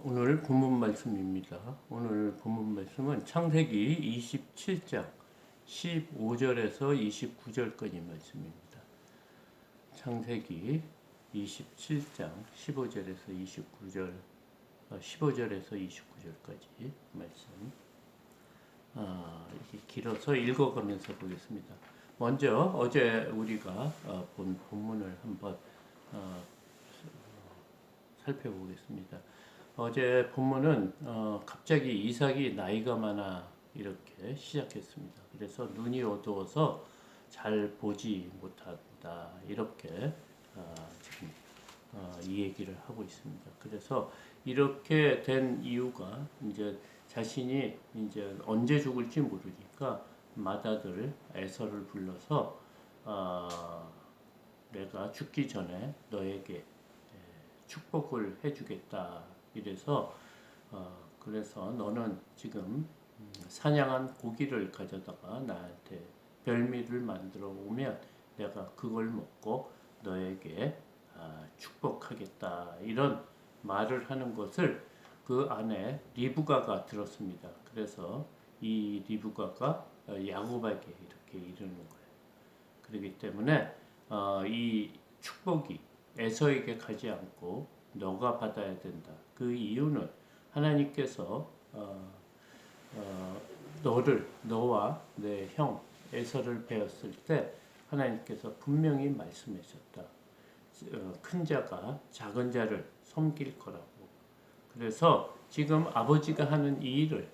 오늘 본문 말씀입니다. 오늘 본문 말씀은 창세기 27장 15절에서 29절까지 말씀입니다. 창세기 27장 15절에서 29절, 15절에서 29절까지 말씀. 이렇게 길어서 읽어가면서 보겠습니다. 먼저 어제 우리가 본 본문을 한번 살펴보겠습니다. 어제 본문은 갑자기 이삭이 나이가 많아 이렇게 시작했습니다. 그래서 눈이 어두워서 잘 보지 못한다 이렇게 지금 이 얘기를 하고 있습니다. 그래서 이렇게 된 이유가 이제 자신이 이제 언제 죽을지 모르니까 맏아들 에서를 불러서 내가 죽기 전에 너에게 축복을 해주겠다. 이래서 그래서 너는 지금 사냥한 고기를 가져다가 나한테 별미를 만들어 오면 내가 그걸 먹고 너에게 축복하겠다. 이런 말을 하는 것을 그 아내 리브가가 들었습니다. 그래서 이 리브가가 야곱에게 이렇게 이르는 거예요. 그렇기 때문에 이 축복이 에서에게 가지 않고 너가 받아야 된다. 그 이유는 하나님께서 너와 내 형 에서를 베었을 때 하나님께서 분명히 말씀하셨다. 큰 자가 작은 자를 섬길 거라고. 그래서 지금 아버지가 하는 이 일을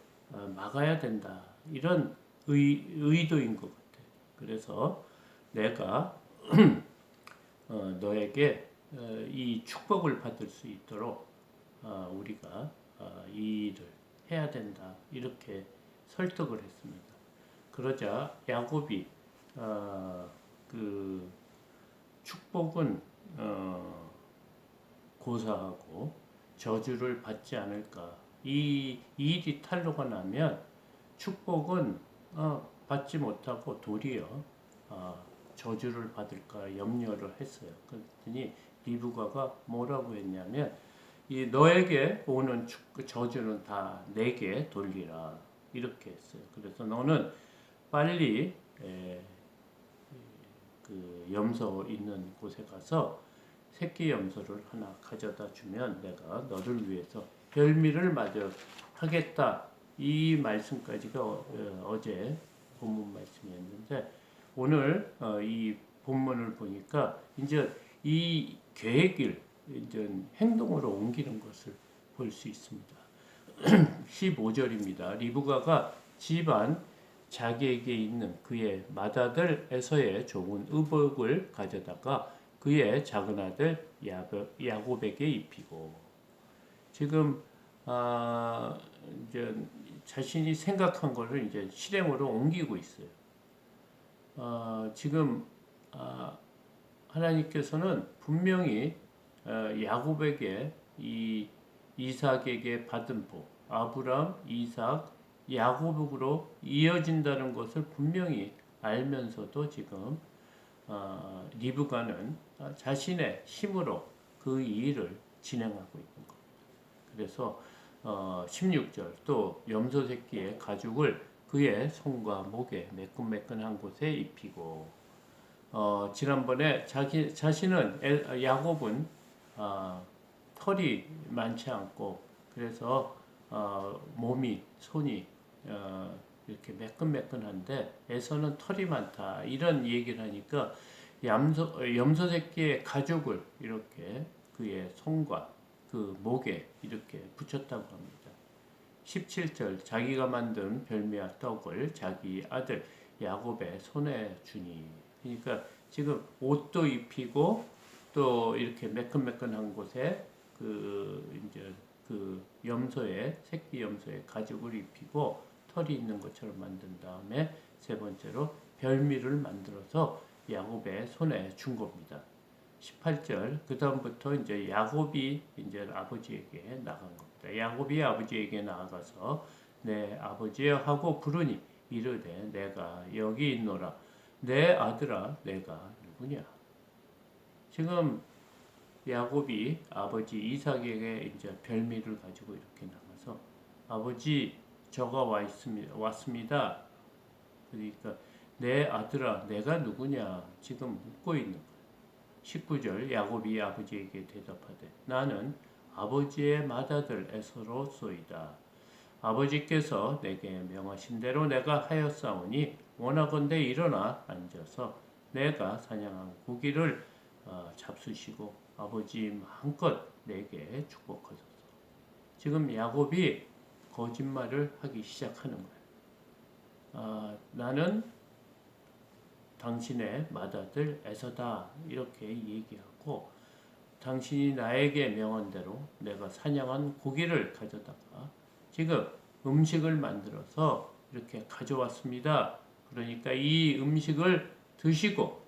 막아야 된다. 이런 의도인 것 같아. 그래서 내가 너에게 이 축복을 받을 수 있도록 우리가 이 일을 해야 된다 이렇게 설득을 했습니다. 그러자 야곱이 그 축복은 고사하고 저주를 받지 않을까. 이 일이 탄로가 나면 축복은 받지 못하고 도리어 저주를 받을까 염려를 했어요. 그랬더니 리브가가 뭐라고 했냐면 이 너에게 오는 저주는 다 내게 돌리라 이렇게 했어요. 그래서 너는 빨리 그 염소 있는 곳에 가서 새끼 염소를 하나 가져다 주면 내가 너를 위해서 별미를 마저 하겠다. 이 말씀까지가 어제 본문 말씀이었는데 오늘 이 본문을 보니까 이제 이 계획을 이제 행동으로 옮기는 것을 볼 수 있습니다. 15절입니다. 리브가가 집안 자기에게 있는 그의 맏아들 에서의 좋은 의복을 가져다가 그의 작은 아들 야곱에게 입히고 지금 이제 자신이 생각한 것을 이제 실행으로 옮기고 있어요. 지금 하나님께서는 분명히 야곱에게 이 이삭에게 받은 복, 아브람, 이삭, 야곱으로 이어진다는 것을 분명히 알면서도 지금 리브가는 자신의 힘으로 그 일을 진행하고 있는 겁니다. 그래서 16절 또 염소 새끼의 가죽을 그의 손과 목에 매끈매끈한 곳에 입히고 지난번에 자신은 야곱은 털이 많지 않고 그래서 몸이 손이 이렇게 매끈매끈한데 에서는 털이 많다 이런 얘기를 하니까 염소 새끼의 가죽을 이렇게 그의 손과 그 목에 이렇게 붙였다고 합니다. 17절 자기가 만든 별미와 떡을 자기 아들 야곱의 손에 주니 그러니까 지금 옷도 입히고 또 이렇게 매끈매끈한 곳에 이제 그 새끼 염소의 가죽을 입히고 털이 있는 것처럼 만든 다음에 세 번째로 별미를 만들어서 야곱의 손에 준 겁니다. 18절 그 다음부터 이제 야곱이 이제 아버지에게 나간 겁니다. 야곱이 아버지에게 나아가서 내 아버지여 하고 부르니 이르되 내가 여기 있노라 내 아들아 내가 누구냐. 지금 야곱이 아버지 이삭에게 이제 별미를 가지고 이렇게 나가서 아버지 저가 왔습니다. 그러니까 내 아들아 내가 누구냐 지금 묻고 있는 거예요. 19절 야곱이 아버지에게 대답하되 나는 아버지의 맏아들 에서로소이다. 아버지께서 내게 명하신 대로 내가 하였사오니 원하건대 일어나 앉아서 내가 사냥한 고기를 잡수시고 아버지 마음껏 내게 축복하소서. 지금 야곱이 거짓말을 하기 시작하는 거예요. 나는 당신의 맏아들 에서다 이렇게 얘기하고 당신이 나에게 명한 대로 내가 사냥한 고기를 가져다가 지금 음식을 만들어서 이렇게 가져왔습니다. 그러니까 이 음식을 드시고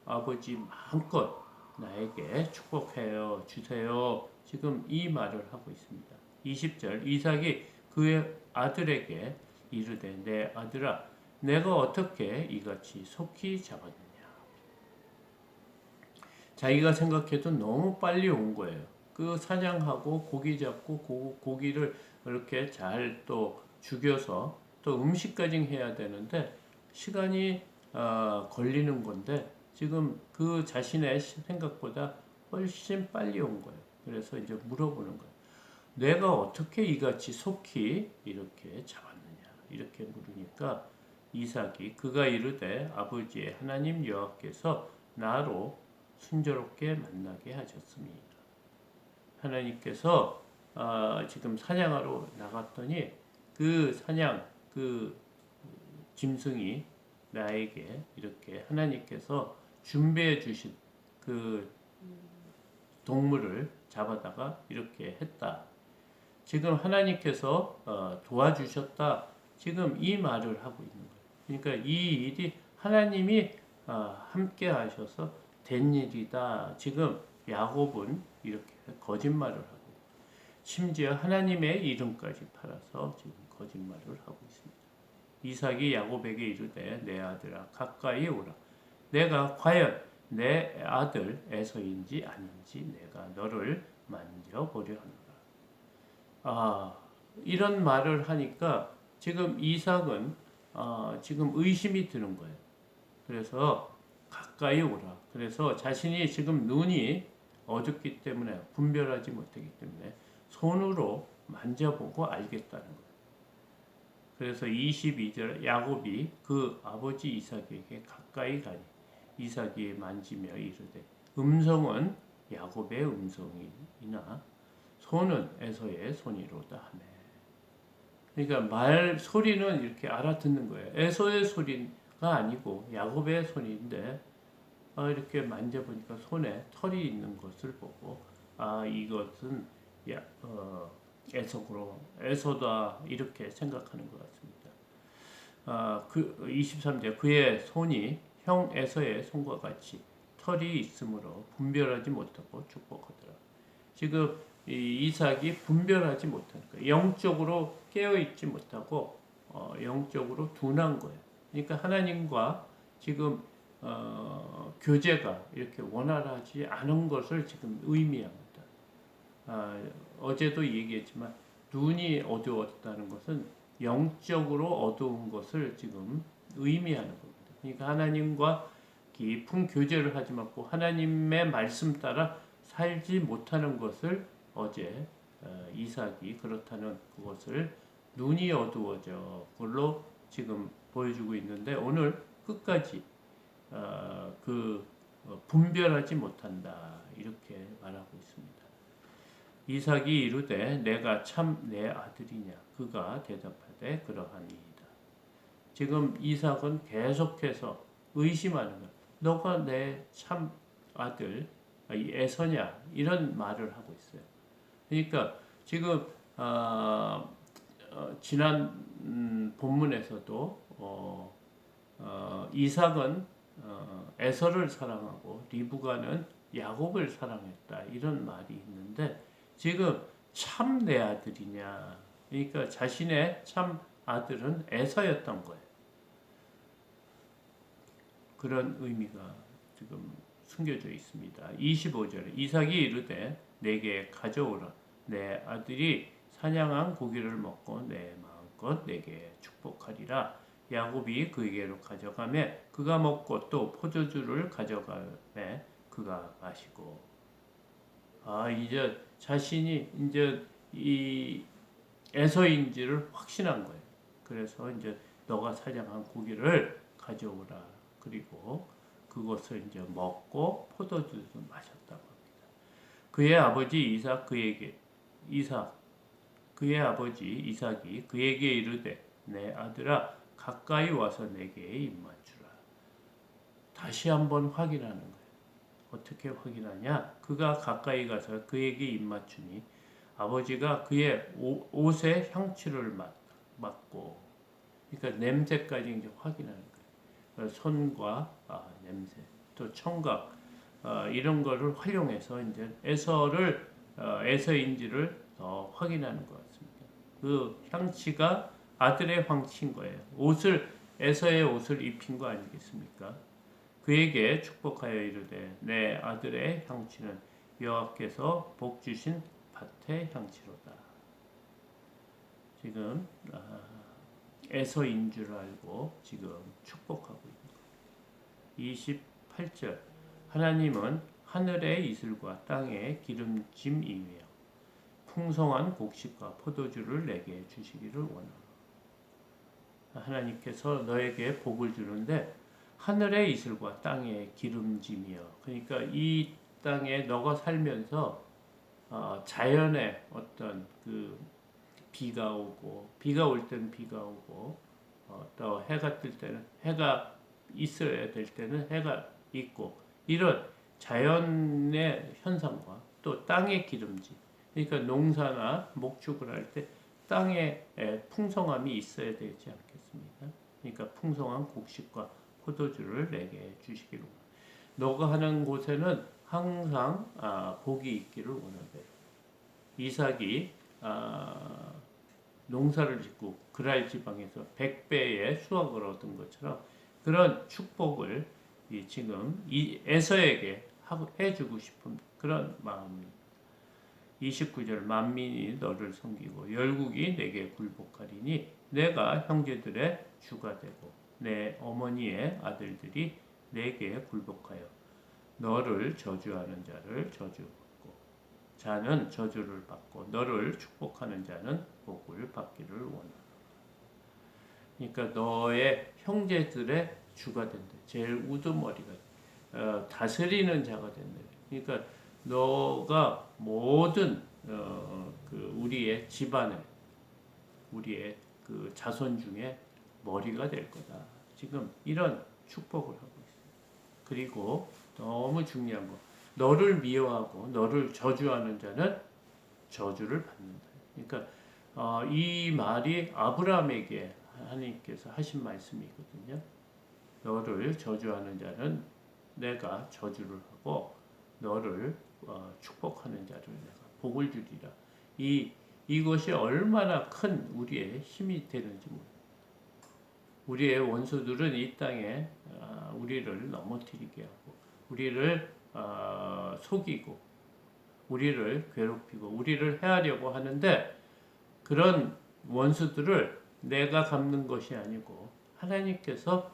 아버지 마음껏 나에게 축복해요 주세요. 지금 이 말을 하고 있습니다. 20절 이삭이 그의 아들에게 이르되 내 아들아 내가 어떻게 이같이 속히 잡았느냐. 자기가 생각해도 너무 빨리 온 거예요. 그 사냥하고 고기 잡고 고기를 이렇게 잘 또 죽여서 또 음식까지 해야 되는데 시간이 걸리는 건데 지금 그 자신의 생각보다 훨씬 빨리 온 거예요. 그래서 이제 물어보는 거예요. 내가 어떻게 이같이 속히 이렇게 잡았느냐 이렇게 물으니까 이삭이 그가 이르되 아버지의 하나님 여호와께서 나로 순조롭게 만나게 하셨습니다. 하나님께서 지금 사냥하러 나갔더니 그 사냥 그 짐승이 나에게 이렇게 하나님께서 준비해 주신 그 동물을 잡아다가 이렇게 했다. 지금 하나님께서 도와주셨다. 지금 이 말을 하고 있는 거예요. 그러니까 이 일이 하나님이 함께 하셔서 된 일이다. 지금 야곱은 이렇게 거짓말을 하고 심지어 하나님의 이름까지 팔아서 지금 거짓말을 하고 있습니다. 이삭이 야곱에게 이르되 내 아들아 가까이 오라. 내가 과연 내 아들 에서인지 아닌지 내가 너를 만져보려 하노라. 이런 말을 하니까 지금 이삭은 지금 의심이 드는 거예요. 그래서 가까이 오라. 그래서 자신이 지금 눈이 어둡기 때문에 분별하지 못하기 때문에 손으로 만져보고 알겠다는 거예요. 그래서 22절 야곱이 그 아버지 이삭에게 가까이 가니 이삭이 만지며 이르되 음성은 야곱의 음성이나 손은 에서의 손이로다 하네. 그러니까 말 소리는 이렇게 알아듣는 거예요. 에서의 소리가 아니고 야곱의 손인데 이렇게 만져보니까 손에 털이 있는 것을 보고 이것은 에서다 이렇게 생각하는 것 같습니다. 그 23절 그의 손이 형 에서의 손과 같이 털이 있으므로 분별하지 못하고 축복하더라. 지금 이삭이 분별하지 못하는 거예요. 영적으로 깨어있지 못하고 영적으로 둔한 거예요. 그러니까 하나님과 지금 교제가 이렇게 원활하지 않은 것을 지금 의미합니다. 어제도 얘기했지만 눈이 어두웠다는 것은 영적으로 어두운 것을 지금 의미하는 겁니다. 그러니까 하나님과 깊은 교제를 하지 않고 하나님의 말씀 따라 살지 못하는 것을 어제 이삭이 그렇다는 그것을 눈이 어두워져 그걸로 지금 보여주고 있는데 오늘 끝까지 분별하지 못한다 이렇게 말하고 있습니다. 이삭이 이르되 내가 참 내 아들이냐 그가 대답하되 그러하니이다. 지금 이삭은 계속해서 의심하는 거야. 너가 내 참 아들 에서냐 이런 말을 하고 있어요. 그러니까 지금 지난 본문에서도 이삭은 에서를 사랑하고 리브가는 야곱을 사랑했다 이런 말이 있는데 지금 참 내 아들이냐 그러니까 자신의 참 아들은 에서였던 거예요. 그런 의미가 지금 숨겨져 있습니다. 25절에 이삭이 이르되 내게 가져오라. 내 아들이 사냥한 고기를 먹고 내 마음껏 내게 축복하리라. 야곱이 그에게로 가져가매 그가 먹고 또 포도주를 가져가매 그가 마시고. 이제 자신이 이제 이 에서인지를 확신한 거예요. 그래서 이제 너가 사냥한 고기를 가져오라. 그리고 그것을 이제 먹고 포도주도 마셨다고 합니다. 그의 아버지 이삭이 그에게 이르되 내 아들아 가까이 와서 내게 입맞추라. 다시 한번 확인하는 거예요. 어떻게 확인하냐? 그가 가까이 가서 그에게 입맞추니 아버지가 그의 옷에 향취를 맡고, 그러니까 냄새까지 이제 확인하는 거예요. 손과 냄새, 또 청각 이런 거를 활용해서 이제 에서인지를 더 확인하는 것 같습니다. 그 향취가 아들의 향취인 거예요. 에서의 옷을 입힌 거 아니겠습니까? 그에게 축복하여 이르되 내 아들의 향취는 여호와께서 복 주신 밭의 향취로다. 지금 에서인 줄 알고 지금 축복하고 있는 거예요. 28절 하나님은 하늘의 이슬과 땅의 기름짐이며 풍성한 곡식과 포도주를 내게 주시기를 원하노라. 하나님께서 너에게 복을 주는데 하늘의 이슬과 땅의 기름짐이여. 그러니까 이 땅에 너가 살면서 자연의 어떤 그 비가 올 때는 비가 오고 또 해가 뜰 때는 해가 있어야 될 때는 해가 있고, 이런 자연의 현상과 또 땅의 기름짐, 그러니까 농사나 목축을 할 때 땅에 풍성함이 있어야 되지 않겠습니까? 그러니까 풍성한 곡식과 포도주를 내게 주시기로. 너가 하는 곳에는 항상 복이 있기를 원하되. 이삭이 농사를 짓고 그랄 지방에서 100배의 수확을 얻은 것처럼 그런 축복을 지금 이 에서에게 해주고 싶은 그런 마음입니다. 29절 만민이 너를 섬기고 열국이 내게 굴복하리니 내가 형제들의 주가 되고 내 어머니의 아들들이 내게 굴복하여 너를 저주하는 자를 저주받고 자는 저주를 받고 너를 축복하는 자는 복을 받기를 원하노라. 그러니까 너의 형제들의 주가 된다. 제일 우두머리가 다스리는 자가 된다. 그러니까 너가 모든 그 우리의 집안에 우리의 그 자손 중에 머리가 될 거다. 지금 이런 축복을 하고 있어요. 그리고 너무 중요한 거, 너를 미워하고 너를 저주하는 자는 저주를 받는다. 그러니까 이 말이 아브라함에게 하나님께서 하신 말씀이거든요. 너를 저주하는 자는 내가 저주를 하고 너를 축복하는 자를 내가 복을 주리라. 이것이 얼마나 큰 우리의 힘이 되는지 모릅니다. 우리의 원수들은 이 땅에 우리를 넘어뜨리게 하고 우리를 속이고 우리를 괴롭히고 우리를 해하려고 하는데, 그런 원수들을 내가 갚는 것이 아니고 하나님께서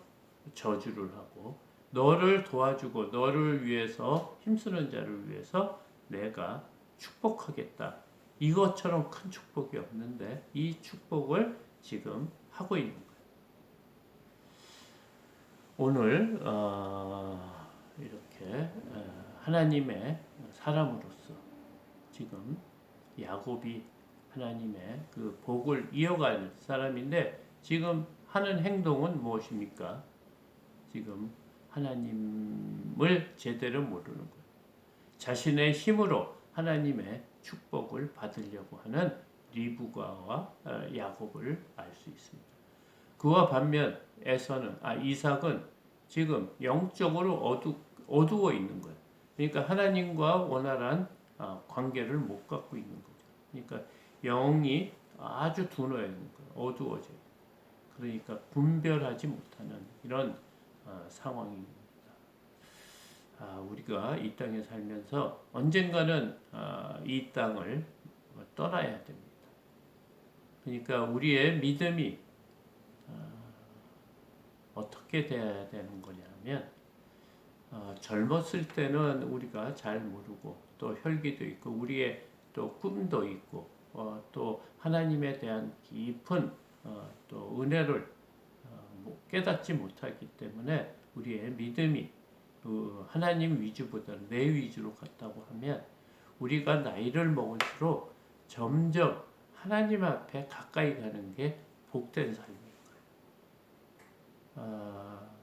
저주를 하고 너를 도와주고 너를 위해서 힘쓰는 자를 위해서 내가 축복하겠다. 이것처럼 큰 축복이 없는데 이 축복을 지금 하고 있는 거예요. 오늘 이렇게 하나님의 사람으로서 지금 야곱이 하나님의 그 복을 이어갈 사람인데 지금 하는 행동은 무엇입니까? 지금 하나님을 제대로 모르는 거예요. 자신의 힘으로 하나님의 축복을 받으려고 하는 리브가와 야곱을 알 수 있습니다. 그와 반면 이삭은 지금 영적으로 어두워 있는 거예요. 그러니까 하나님과 원활한 관계를 못 갖고 있는 거죠. 그러니까 영이 아주 둔해져 있는 거예요. 어두워져요. 그러니까 분별하지 못하는 이런 상황입니다. 우리가 이 땅에 살면서 언젠가는 이 땅을 떠나야 됩니다. 그러니까 우리의 믿음이 어떻게 돼야 되는 거냐면 젊었을 때는 우리가 잘 모르고 또 혈기도 있고 우리의 또 꿈도 있고 또 하나님에 대한 깊은 또 은혜를 깨닫지 못하기 때문에 우리의 믿음이 하나님 위주보다 내 위주로 갔다고 하면 우리가 나이를 먹을수록 점점 하나님 앞에 가까이 가는 게 복된 삶이에요.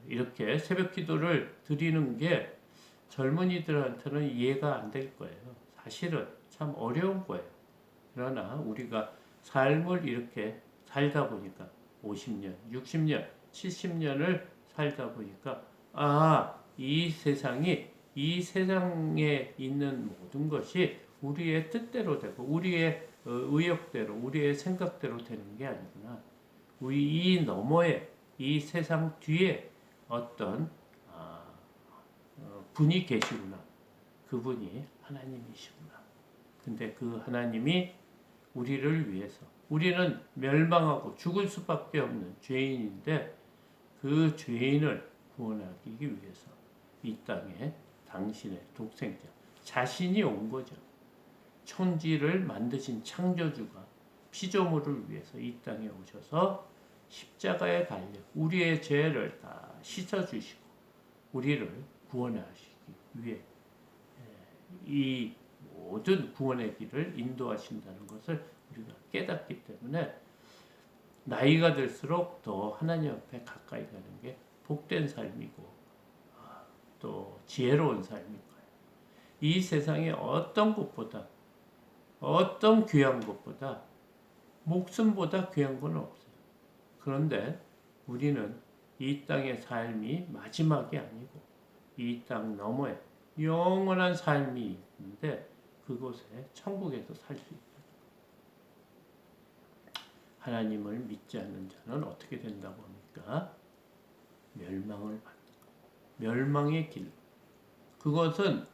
이렇게 새벽 기도를 드리는 게 젊은이들한테는 이해가 안 될 거예요. 사실은 참 어려운 거예요. 그러나 우리가 삶을 이렇게 살다 보니까 50년, 60년, 70년을 살다 보니까 이 세상에 있는 모든 것이 우리의 뜻대로 되고 우리의 의욕대로, 우리의 생각대로 되는 게 아니구나. 우리 이 너머에 이 세상 뒤에 어떤 분이 계시구나. 그분이 하나님이시구나. 근데 그 하나님이 우리를 위해서 우리는 멸망하고 죽을 수밖에 없는 죄인인데 그 죄인을 구원하기 위해서 이 땅에 당신의 독생자 자신이 온 거죠. 천지를 만드신 창조주가 피조물을 위해서 이 땅에 오셔서 십자가에 달려 우리의 죄를 다 씻어주시고 우리를 구원하시기 위해 이 모든 구원의 길을 인도하신다는 것을 우리가 깨닫기 때문에 나이가 들수록 더 하나님 앞에 가까이 가는 게 복된 삶이고 또 지혜로운 삶인 거예요. 이 세상에 어떤 것보다 어떤 귀한 것보다 목숨보다 귀한 건 없어요. 그런데 우리는 이 땅의 삶이 마지막이 아니고 이 땅 너머에 영원한 삶이 있는데 그곳에 천국에서 살 수 있다. 하나님을 믿지 않는 자는 어떻게 된다고 합니까? 멸망을 받는 거예요. 멸망의 길. 그것은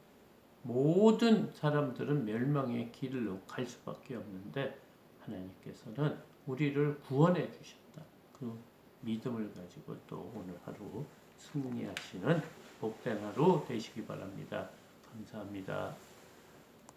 모든 사람들은 멸망의 길로 갈 수밖에 없는데 하나님께서는 우리를 구원해 주셨다. 그 믿음을 가지고 또 오늘 하루 승리하시는 복된 하루 되시기 바랍니다. 감사합니다.